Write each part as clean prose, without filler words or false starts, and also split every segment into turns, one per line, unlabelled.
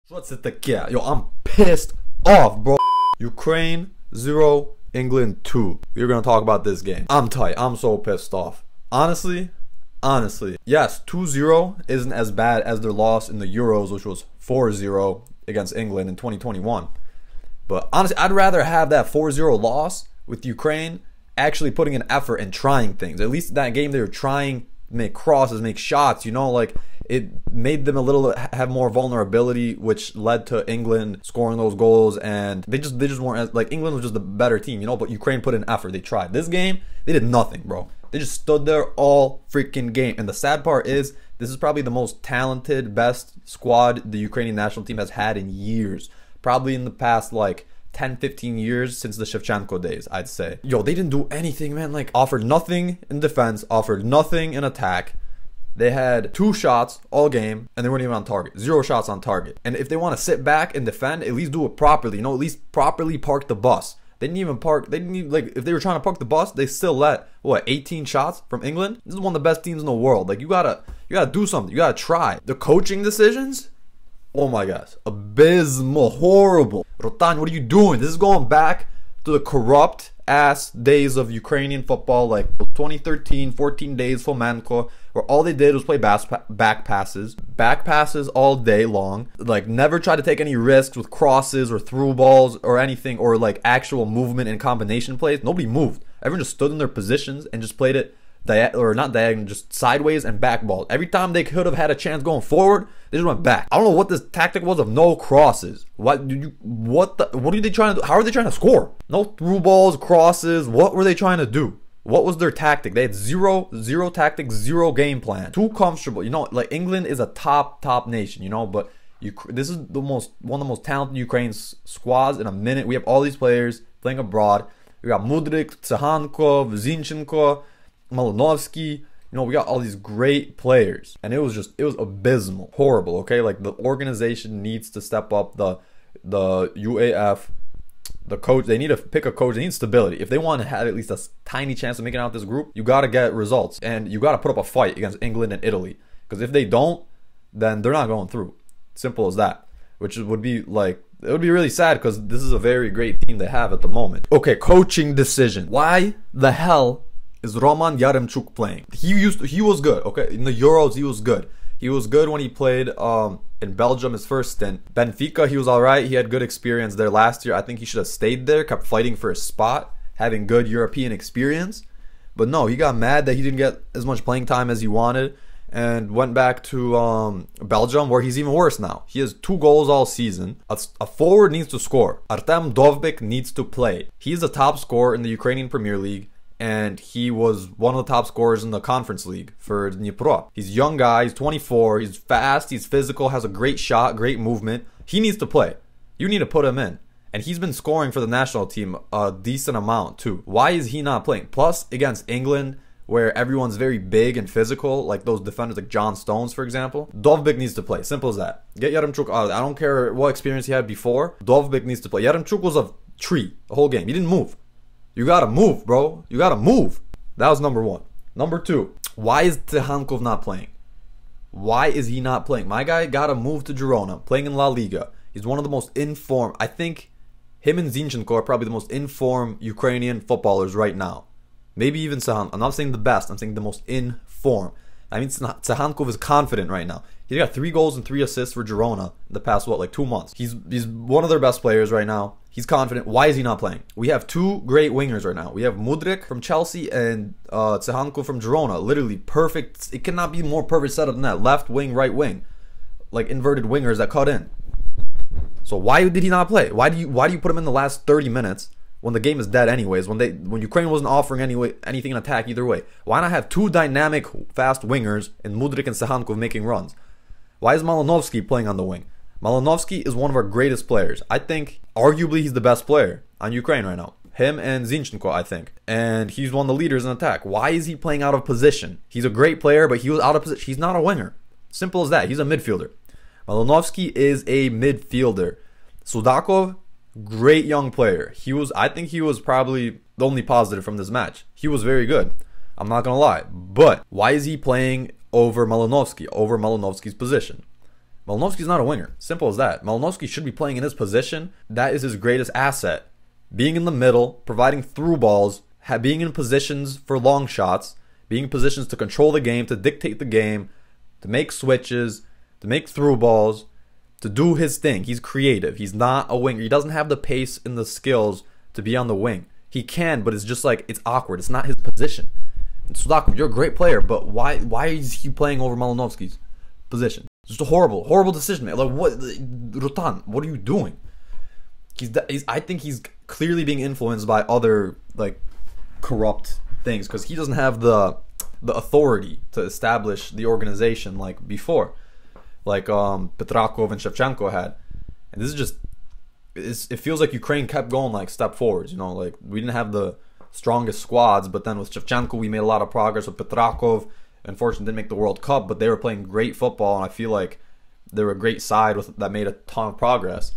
What's it таке? Yo, I'm pissed off, bro. Ukraine 0, England 2. We're gonna talk about this game. I'm tight. I'm so pissed off. Honestly, yes, 2-0 isn't as bad as their loss in the Euros, which was 4-0 against England in 2021. But honestly, I'd rather have that 4-0 loss with Ukraine actually putting an effort and trying things. At least in that game, they were trying to make crosses, make shots, you know, like it made them a little have more vulnerability, which led to England scoring those goals. And they just weren't as, like, England was just the better team, you know, but Ukraine put in effort. They tried. This game, they did nothing, bro. They just stood there all freaking game. And the sad part is, this is probably the most talented, best squad the Ukrainian national team has had in years. Probably in the past, like, 10-15 years since the Shevchenko days, I'd say. Yo, they didn't do anything, man. Like, offered nothing in defense, offered nothing in attack. They had 2 shots all game, and they weren't even on target. 0 shots on target. And if they want to sit back and defend, at least do it properly. You know, at least properly park the bus. They didn't even park. They didn't even, like, if they were trying to park the bus, they still let, what, 18 shots from England? This is one of the best teams in the world. Like, you gotta do something. You gotta try. The coaching decisions, oh my gosh, abysmal, horrible. Rotan, what are you doing? This is going back to the corrupt ass days of Ukrainian football, like 2013, 14 days, Fomenko, where all they did was play back passes all day long. Like, never tried to take any risks with crosses or through balls or anything, or like actual movement and combination plays. Nobody moved. Everyone just stood in their positions and just played it not diagonal, just sideways and back ball. Every time they could have had a chance going forward, they just went back. I don't know what this tactic was of no crosses. What are they trying to do? How are they trying to score? No through balls, crosses. What were they trying to do? What was their tactic? They had zero tactics, 0 game plan. Too comfortable. You know, like, England is a top nation, you know, but this is one of the most talented Ukraine squads in a minute. We have all these players playing abroad. We got Mudryk, Tsahankov, Zinchenko, Malinovsky, you know, we got all these great players, and it was abysmal, horrible. Okay, like, the organization needs to step up. The UAF, the coach, they need to pick a coach. They need stability. If they want to have at least a tiny chance of making out this group, you got to get results, and you got to put up a fight against England and Italy, because if they don't, then they're not going through. Simple as that. Which would be like, it would be really sad, because this is a very great team they have at the moment. Okay, coaching decision. Why the hell is Roman Yaremchuk playing? He was good, okay? In the Euros, he was good. He was good when he played in Belgium, his first stint. Benfica, he was alright. He had good experience there last year. I think he should have stayed there, kept fighting for his spot, having good European experience. But no, he got mad that he didn't get as much playing time as he wanted, and went back to Belgium, where he's even worse now. He has 2 goals all season. A forward needs to score. Artem Dovbyk needs to play. He's the top scorer in the Ukrainian Premier League, and he was one of the top scorers in the Conference League for Dnipro. He's a young guy, he's 24, he's fast, he's physical, has a great shot, great movement. He needs to play. You need to put him in. And he's been scoring for the national team a decent amount too. Why is he not playing? Plus, against England, where everyone's very big and physical, like those defenders like John Stones, for example, Dovbyk needs to play. Simple as that. Get Yaremchuk out. I don't care what experience he had before. Dovbyk needs to play. Yaremchuk was a tree the whole game. He didn't move. You gotta move, bro. You gotta move. That was number 1. Number 2, why is Tsahankov not playing? Why is he not playing? My guy gotta move to Girona, playing in La Liga. He's one of the most informed. I think him and Zinchenko are probably the most informed Ukrainian footballers right now. Maybe even Tsahankov. I'm not saying the best. I'm saying the most informed. I mean, Tsahankov is confident right now. He got 3 goals and 3 assists for Girona in the past, what, like 2 months. He's one of their best players right now. He's confident. Why is he not playing? We have 2 great wingers right now. We have Mudryk from Chelsea and Tsahankov from Girona. Literally perfect. It cannot be more perfect setup than that. Left wing, right wing. Like inverted wingers that cut in. So why did he not play? Why do you put him in the last 30 minutes when the game is dead anyways? When Ukraine wasn't offering anything in attack either way. Why not have 2 dynamic, fast wingers and Mudryk and Tsahankov making runs? Why is Malinovsky playing on the wing? Malinovsky is one of our greatest players. I think, arguably, he's the best player on Ukraine right now. Him and Zinchenko, I think. And he's one of the leaders in attack. Why is he playing out of position? He's a great player, but he was out of position. He's not a winger. Simple as that. He's a midfielder. Malinovsky is a midfielder. Sudakov, great young player. I think he was probably the only positive from this match. He was very good. I'm not going to lie. But why is he playing over Malinovsky, over Malinovsky's position? Malinovsky's not a winger. Simple as that. Malinovsky should be playing in his position. That is his greatest asset. Being in the middle, providing through balls, being in positions for long shots, being in positions to control the game, to dictate the game, to make switches, to make through balls, to do his thing. He's creative. He's not a winger. He doesn't have the pace and the skills to be on the wing. He can, but it's just like, it's awkward. It's not his position. And Sudakov, you're a great player, but why is he playing over Malinovsky's position? It's just a horrible decision, man. Like, what, Rutan, what are you doing? I think he's clearly being influenced by other, like, corrupt things, because he doesn't have the authority to establish the organization like before, like Petrakov and Shevchenko had. And this is just, it feels like Ukraine kept going like step forwards, you know, like we didn't have the strongest squads, but then with Shevchenko we made a lot of progress. With Petrakov, unfortunately didn't make the World Cup, but they were playing great football, and I feel like they were a great side that made a ton of progress.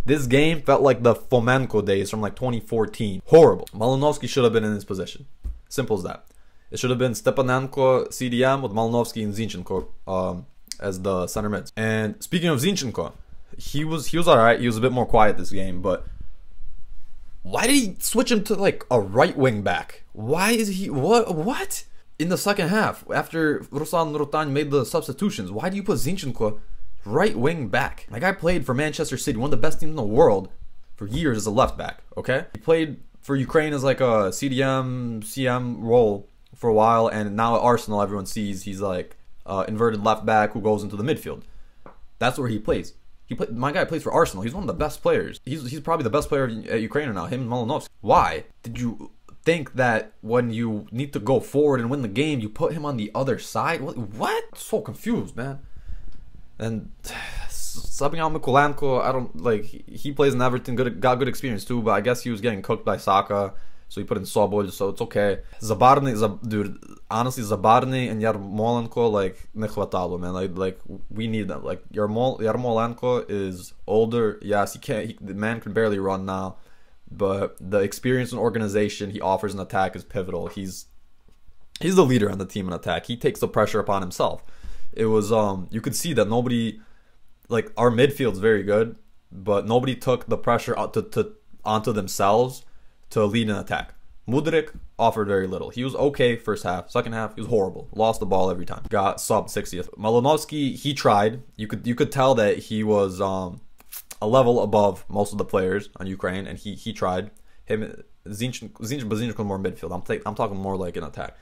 This game felt like the Fomenko days from like 2014. Horrible. Malinovsky should have been in his position. Simple as that. It should have been Stepanenko, CDM, with Malinovsky and Zinchenko as the center mids. And speaking of Zinchenko, he was alright. He was a bit more quiet this game, but why did he switch him to like a right wing back? Why is he what? In the second half, after Ruslan Rutan made the substitutions, why do you put Zinchenko right wing back? My guy played for Manchester City, one of the best teams in the world, for years as a left back, okay? He played for Ukraine as like a CM role for a while, and now at Arsenal everyone sees he's like inverted left back who goes into the midfield. That's where he plays. My guy plays for Arsenal. He's one of the best players. He's probably the best player at Ukraine now, him and Malinovsky. Why did you think that when you need to go forward and win the game, you put him on the other side? What? So confused, man. And subbing out Mikulanko, I don't like. He plays in Everton, got good experience too, but I guess he was getting cooked by Saka, so he put in Sobol, so it's okay. Dude, honestly, Zabarny and Yarmolenko, like, ne hvatalo, man. Like we need them. Like Yarmolenko is older. Yes, the man can barely run now, but the experience and organization he offers in attack is pivotal. He's the leader on the team in attack. He takes the pressure upon himself. It was you could see that nobody, like, our midfield's very good, but nobody took the pressure onto themselves to lead an attack. Mudryk offered very little. He was okay first half. Second half, he was horrible. Lost the ball every time. Got sub 60th. Malinovsky, he tried. You could tell that he was a level above most of the players on Ukraine, and he tried. Him, Zinchenko more midfield. I'm talking more like an attack.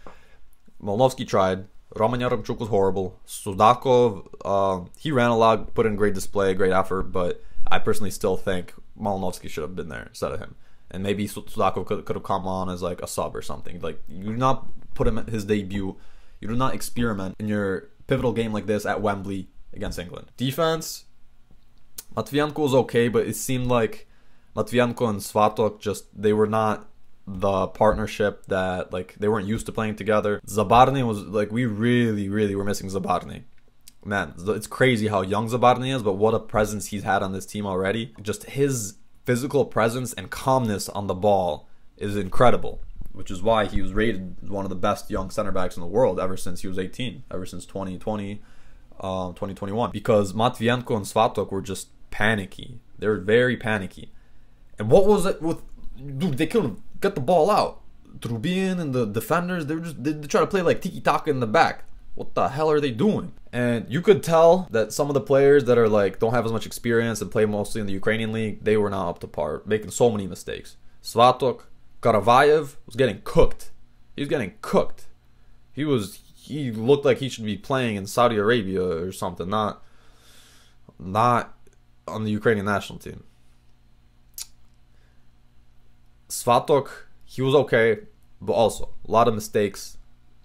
Malinovsky tried. Roman Yaremchuk was horrible. Sudakov, he ran a lot, put in great display, great effort, but I personally still think Malinovsky should have been there instead of him. And maybe Sudakov could have come on as like a sub or something. Like, you do not put him at his debut. You do not experiment in your pivotal game like this at Wembley against England. Defense, Matvienko was okay, but it seemed like Matvienko and Svatok they were not the partnership that, like, they weren't used to playing together. Zabarny was like, we really were missing Zabarny. Man, it's crazy how young Zabarny is, but what a presence he's had on this team already. Just his physical presence and calmness on the ball is incredible, which is why he was rated one of the best young center backs in the world ever since he was 18, ever since 2020, 2021. Because Matvienko and Svatok were just panicky. They were very panicky. And what was it with, dude, they couldn't get the ball out. Trubin and the defenders, they try to play like tiki-taka in the back. What the hell are they doing? And you could tell that some of the players that are like, don't have as much experience and play mostly in the Ukrainian league, they were not up to par, making so many mistakes. Svatok, Karavayev was getting cooked. He was getting cooked. He looked like he should be playing in Saudi Arabia or something, not on the Ukrainian national team. Svatok, he was okay, but also a lot of mistakes,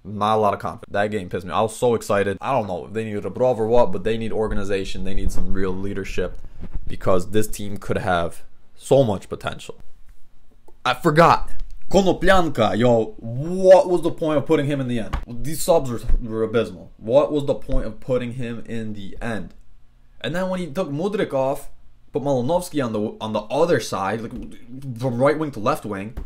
not a lot of confidence. That game pissed me. I was so excited. I don't know if they need Rebrov or what, but they need organization. They need some real leadership, because this team could have so much potential. I forgot. Konoplyanka, yo, what was the point of putting him in the end? These subs were abysmal. What was the point of putting him in the end? And then when he took Mudryk off, put Malinovsky on the other side, like from right wing to left wing,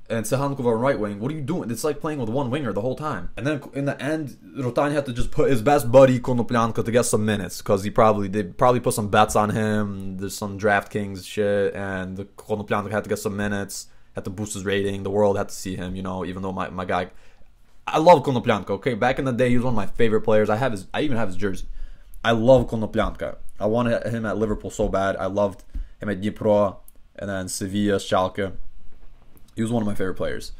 and Tsehankova on right wing. What are you doing? It's like playing with one winger the whole time. And then in the end, Rotani had to just put his best buddy Konoplyanka to get some minutes because they probably put some bets on him. There's some DraftKings shit, and the Konoplyanka had to get some minutes, had to boost his rating. The world had to see him, you know. Even though my guy, I love Konoplyanka. Okay, back in the day, he was one of my favorite players. I even have his jersey. I love Konoplyanka. I wanted him at Liverpool so bad. I loved him at Dnipro and then Sevilla, Schalke. He was one of my favorite players.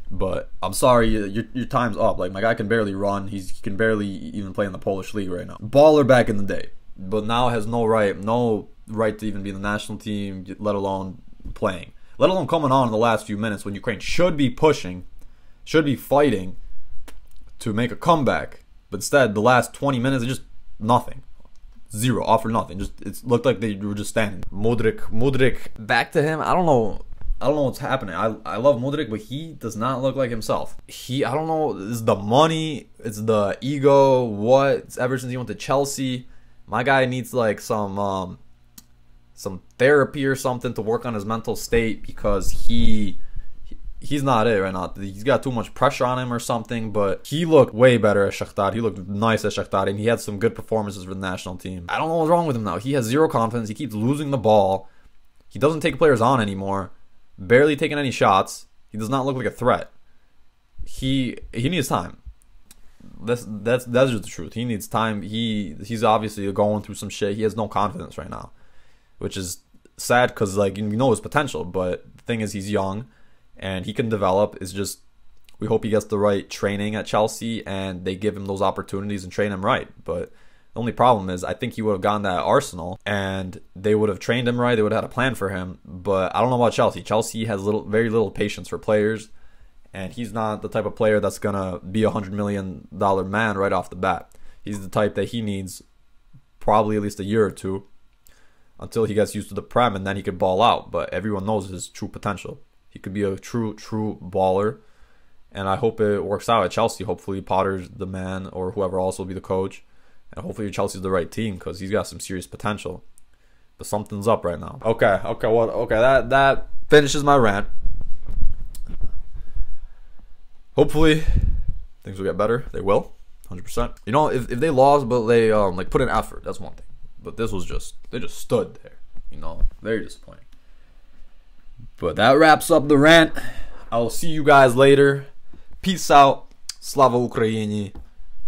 But I'm sorry, your time's up. Like, my guy can barely run. He can barely even play in the Polish league right now. Baller back in the day, but now has no right to even be in the national team, let alone playing. Let alone coming on in the last few minutes when Ukraine should be pushing, should be fighting to make a comeback. But instead, the last 20 minutes, just nothing. Zero, offered nothing. Just it looked like they were just standing. Mudryk, back to him. I don't know what's happening. I love Mudryk, but he does not look like himself. I don't know. It's the money. It's the ego. What? It's ever since he went to Chelsea, my guy needs like some therapy or something to work on his mental state because he's not it right now. He's got too much pressure on him or something, but he looked way better at Shakhtar. He looked nice at Shakhtar, and he had some good performances for the national team. I don't know what's wrong with him now. He has zero confidence. He keeps losing the ball. He doesn't take players on anymore. Barely taking any shots. He does not look like a threat. He needs time. That's just the truth. He needs time. He's obviously going through some shit. He has no confidence right now, which is sad because like you know his potential, but the thing is he's young. And he can develop. It's just we hope he gets the right training at Chelsea and they give him those opportunities and train him right. But the only problem is I think he would have gone to Arsenal and they would have trained him right. They would have had a plan for him. But I don't know about Chelsea. Chelsea has very little patience for players, and he's not the type of player that's gonna be $100 million man right off the bat. He's the type that he needs probably at least a year or two until he gets used to the Prem, and then he could ball out. But everyone knows his true potential. He could be a true baller, and I hope it works out at Chelsea. Hopefully Potter's the man, or whoever else will be the coach, and hopefully Chelsea's the right team because he's got some serious potential. But something's up right now. Okay, that finishes my rant. Hopefully things will get better. They will, 100%. You know, if they lost, but they like put in effort, that's one thing. But this was they just stood there. You know, very disappointing. But that wraps up the rant. I will see you guys later. Peace out. Slava Ukraini.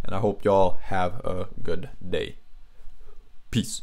And I hope y'all have a good day. Peace.